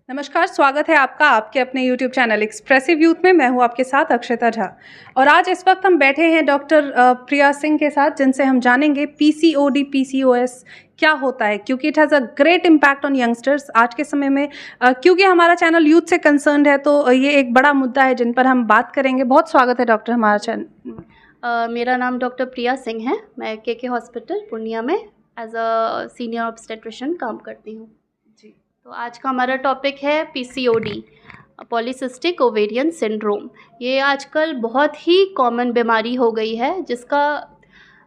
नमस्कार, स्वागत है आपका आपके अपने YouTube चैनल एक्सप्रेसिव यूथ में। मैं हूं आपके साथ अक्षता झा और आज इस वक्त हम बैठे हैं डॉक्टर प्रिया सिंह के साथ, जिनसे हम जानेंगे PCOD PCOS क्या होता है, क्योंकि it has a great impact on youngsters आज के समय में। क्योंकि हमारा चैनल यूथ से कंसर्न्ड है तो ये एक बड़ा मुद्दा है जिन पर हम बात करेंगे। बहुत स्वागत है डॉक्टर हमारा चैनल। मेरा नाम डॉक्टर प्रिया सिंह है। मैं KK हॉस्पिटल पूर्णिया में एज अ सीनियर ऑब्स्टेट्रिशियन काम करती हूँ। जी, तो आज का हमारा टॉपिक है PCOD, पॉलीसिस्टिक ओवेरियन सिंड्रोम। ये आजकल बहुत ही कॉमन बीमारी हो गई है, जिसका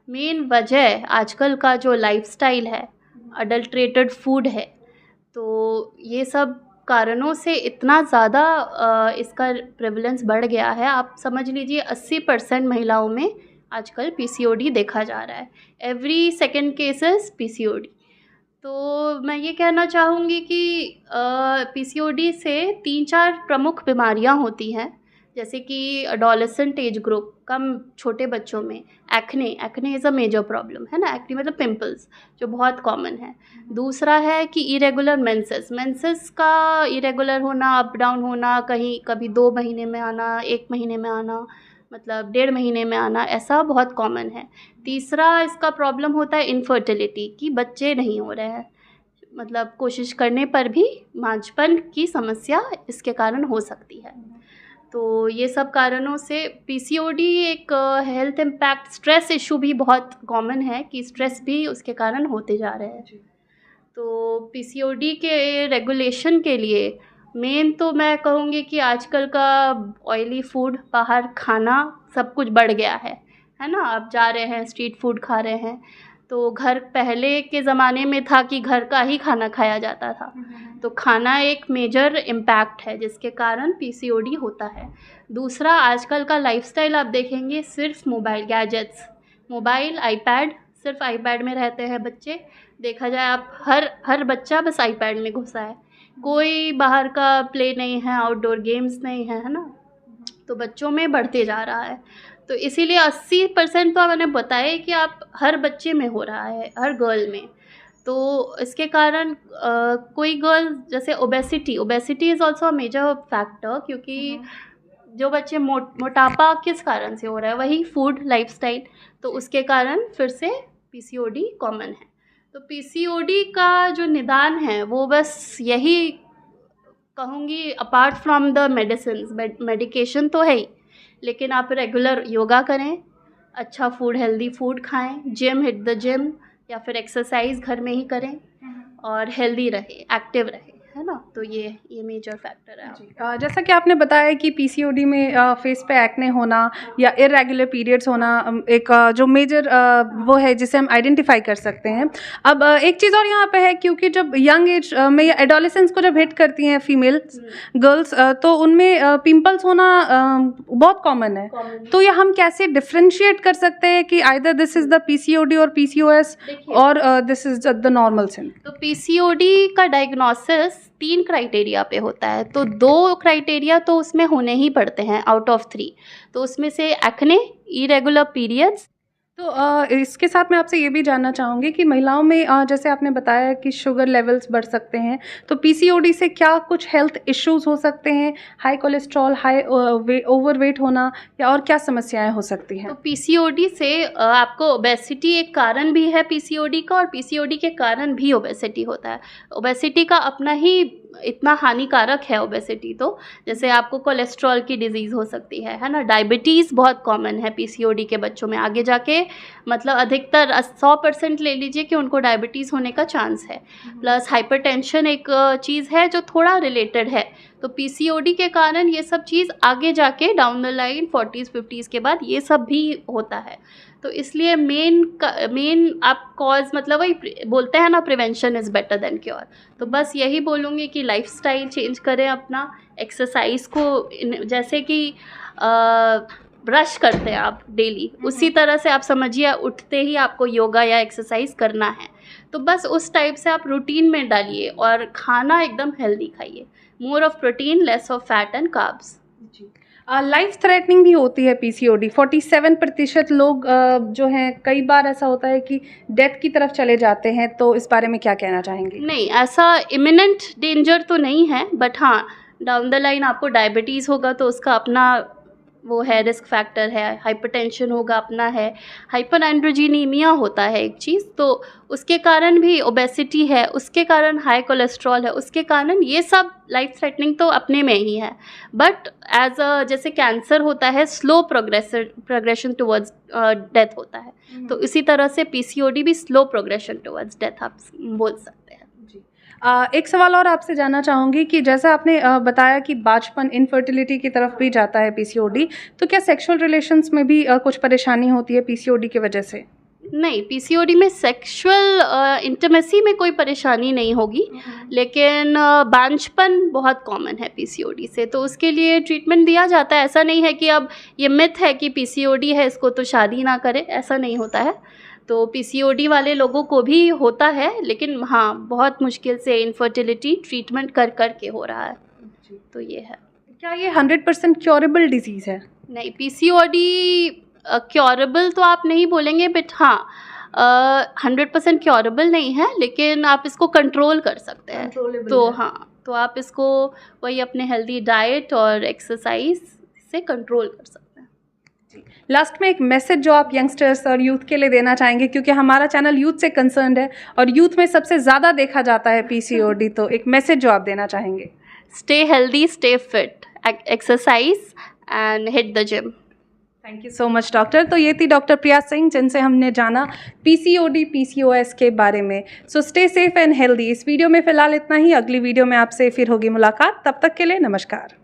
मेन वजह आजकल का जो लाइफस्टाइल है, अडल्ट्रेटेड फूड है। तो ये सब कारणों से इतना ज़्यादा इसका प्रेवलेंस बढ़ गया है। आप समझ लीजिए 80% महिलाओं में आजकल PCOD देखा जा रहा है। Every second cases PCOD। तो मैं ये कहना चाहूँगी कि PCOD से 3-4 प्रमुख बीमारियाँ होती हैं, जैसे कि एडोलेसेंट एज ग्रुप, कम छोटे बच्चों में acne is a major problem है ना। एक्ने मतलब पिंपल्स, जो बहुत कॉमन है। दूसरा है कि इरेगुलर मेंसेस का इरेगुलर होना, अप डाउन होना, कहीं कभी 2 महीने में आना, 1 महीने में आना, मतलब 1.5 महीने में आना, ऐसा बहुत कॉमन है। तीसरा इसका प्रॉब्लम होता है इनफर्टिलिटी, कि बच्चे नहीं हो रहे हैं, मतलब कोशिश करने पर भी मांझपन की समस्या इसके कारण हो सकती है। तो ये सब कारणों से PCOD एक हेल्थ इम्पैक्ट, स्ट्रेस इशू भी बहुत कॉमन है कि स्ट्रेस भी उसके कारण होते जा रहे हैं। तो PCOD के रेगुलेशन के लिए मेन तो मैं कहूँगी कि आजकल का ऑयली फूड, बाहर खाना सब कुछ बढ़ गया है ना। आप जा रहे हैं स्ट्रीट फूड खा रहे हैं, तो घर पहले के ज़माने में था कि घर का ही खाना खाया जाता था। तो खाना एक मेजर इम्पैक्ट है जिसके कारण PCOD होता है। दूसरा, आजकल का लाइफस्टाइल आप देखेंगे, सिर्फ मोबाइल गैजेट्स, मोबाइल, आईपैड, सिर्फ आईपैड में रहते हैं बच्चे। देखा जाए आप, हर बच्चा बस आईपैड में घुसा है। कोई बाहर का प्ले नहीं है, आउटडोर गेम्स नहीं है ना। तो बच्चों में बढ़ते जा रहा है। तो इसीलिए 80% तो मैंने बताया कि आप हर बच्चे में हो रहा है, हर गर्ल में। तो इसके कारण कोई गर्ल, जैसे obesity is also a major factor, क्योंकि जो बच्चे मोटापा किस कारण से हो रहा है, वही फूड लाइफस्टाइल। तो उसके कारण फिर से PCOD कॉमन है। तो PCOD का जो निदान है वो बस यही कहूँगी, अपार्ट फ्रॉम द मेडिकेशन तो है ही, लेकिन आप रेगुलर योगा करें, अच्छा फूड, हेल्दी फूड खाएं, हिट द जिम, या फिर एक्सरसाइज घर में ही करें और हेल्दी रहे, एक्टिव रहे, है ना। तो ये मेजर फैक्टर है। जैसा कि आपने बताया कि PCOD में फेस पे एक्ने होना या इरेगुलर पीरियड्स होना एक जो मेजर वो है जिसे हम आइडेंटिफाई कर सकते हैं। अब एक चीज़ और यहाँ पे है, क्योंकि जब यंग एज में या एडोलेसेंस को जब हिट करती हैं फीमेल गर्ल्स, तो उनमें पिंपल्स होना बहुत कॉमन है। तो ये हम कैसे डिफ्रेंशिएट कर सकते हैं कि either this is the PCOD और PCOS और दिस इज़ द नॉर्मल सिन? तो PCOD का डायग्नोसिस 3 क्राइटेरिया पे होता है। तो 2 क्राइटेरिया तो उसमें होने ही पड़ते हैं आउट ऑफ 3। तो उसमें से एक्ने, इरेगुलर पीरियड्स। तो इसके साथ मैं आपसे ये भी जानना चाहूँगी कि महिलाओं में जैसे आपने बताया कि शुगर लेवल्स बढ़ सकते हैं, तो PCOD से क्या कुछ हेल्थ इश्यूज हो सकते हैं? हाई कोलेस्ट्रॉल, हाई ओवरवेट होना, या और क्या समस्याएं हो सकती हैं? तो PCOD से आपको ओबेसिटी एक कारण भी है PCOD का, और PCOD के कारण भी ओबेसिटी होता है। ओबेसिटी का अपना ही इतना हानिकारक है ओबेसिटी, तो जैसे आपको कोलेस्ट्रॉल की डिजीज़ हो सकती है ना। डायबिटीज़ बहुत कॉमन है PCOD के बच्चों में, आगे जाके मतलब अधिकतर 100% ले लीजिए कि उनको डायबिटीज़ होने का चांस है। प्लस हाइपरटेंशन एक चीज़ है जो थोड़ा रिलेटेड है। तो PCOD के कारण ये सब चीज़ आगे जाके down the line 40s 50s के बाद ये सब भी होता है। तो इसलिए मेन आप कॉज, मतलब वही बोलते हैं ना, prevention is better than cure. तो बस यही बोलूँगी कि लाइफस्टाइल चेंज करें अपना, एक्सरसाइज को जैसे कि ब्रश करते हैं आप डेली, उसी तरह से आप समझिए उठते ही आपको योगा या एक्सरसाइज करना है। तो बस उस टाइप से आप रूटीन में डालिए, और खाना एकदम हेल्दी खाइए, more of protein, less of fat and carbs. जी, लाइफ थ्रेटनिंग भी होती है पीसीओडी। 47% लोग जो हैं, कई बार ऐसा होता है कि डेथ की तरफ चले जाते हैं, तो इस बारे में क्या कहना चाहेंगी? नहीं, ऐसा इमिनेंट डेंजर तो नहीं है, बट हाँ, डाउन द लाइन आपको डायबिटीज़ होगा तो उसका अपना वो है, रिस्क फैक्टर है, हाइपरटेंशन होगा अपना है, हाइपर एंड्रोजीनीमिया होता है एक चीज़, तो उसके कारण भी ओबेसिटी है, उसके कारण हाई कोलेस्ट्रॉल है, उसके कारण ये सब लाइफ थ्रेटनिंग तो अपने में ही है। बट एज अ जैसे कैंसर होता है स्लो प्रोग्रेशन टुवर्ड्स डेथ होता है, तो इसी तरह से पीसीओडी भी स्लो प्रोग्रेशन टुवर्ड्स डेथ आप बोल सकते हैं। एक सवाल और आपसे जानना चाहूँगी कि जैसा आपने बताया कि बाँझपन, इनफर्टिलिटी की तरफ भी जाता है पीसीओडी, तो क्या सेक्सुअल रिलेशंस में भी कुछ परेशानी होती है पीसीओडी की वजह से? नहीं, पीसीओडी में सेक्सुअल इंटीमेसी में कोई परेशानी नहीं होगी, लेकिन बांझपन बहुत कॉमन है पीसीओडी से, तो उसके लिए ट्रीटमेंट दिया जाता है। ऐसा नहीं है कि अब ये मिथ है कि पीसीओडी है इसको तो शादी ना करें, ऐसा नहीं होता है। तो पीसीओडी वाले लोगों को भी होता है, लेकिन हाँ, बहुत मुश्किल से इनफर्टिलिटी ट्रीटमेंट कर के हो रहा है, तो ये है। क्या ये 100% क्योरेबल डिजीज़ है? नहीं, पीसीओडी क्योरेबल तो आप नहीं बोलेंगे, बट हाँ 100% क्योरेबल नहीं है, लेकिन आप इसको कंट्रोल कर सकते हैं। तो हाँ, तो आप इसको वही अपने हेल्दी डाइट और एक्सरसाइज से कंट्रोल कर सकते हैं। लास्ट में एक मैसेज जो आप यंगस्टर्स और यूथ के लिए देना चाहेंगे, क्योंकि हमारा चैनल यूथ से कंसर्न्ड है और यूथ में सबसे ज़्यादा देखा जाता है पीसीओडी, तो एक मैसेज जो आप देना चाहेंगे? Stay healthy, stay fit, exercise and hit the gym. Thank you so much doctor. तो ये थी डॉक्टर प्रिया सिंह, जिनसे हमने जाना पीसीओडी पीसीओएस के बारे में। So stay safe and healthy. इस वीडियो में फ़िलहाल इतना ही। अगली वीडियो में आपसे फिर होगी मुलाकात। तब तक के लिए नमस्कार।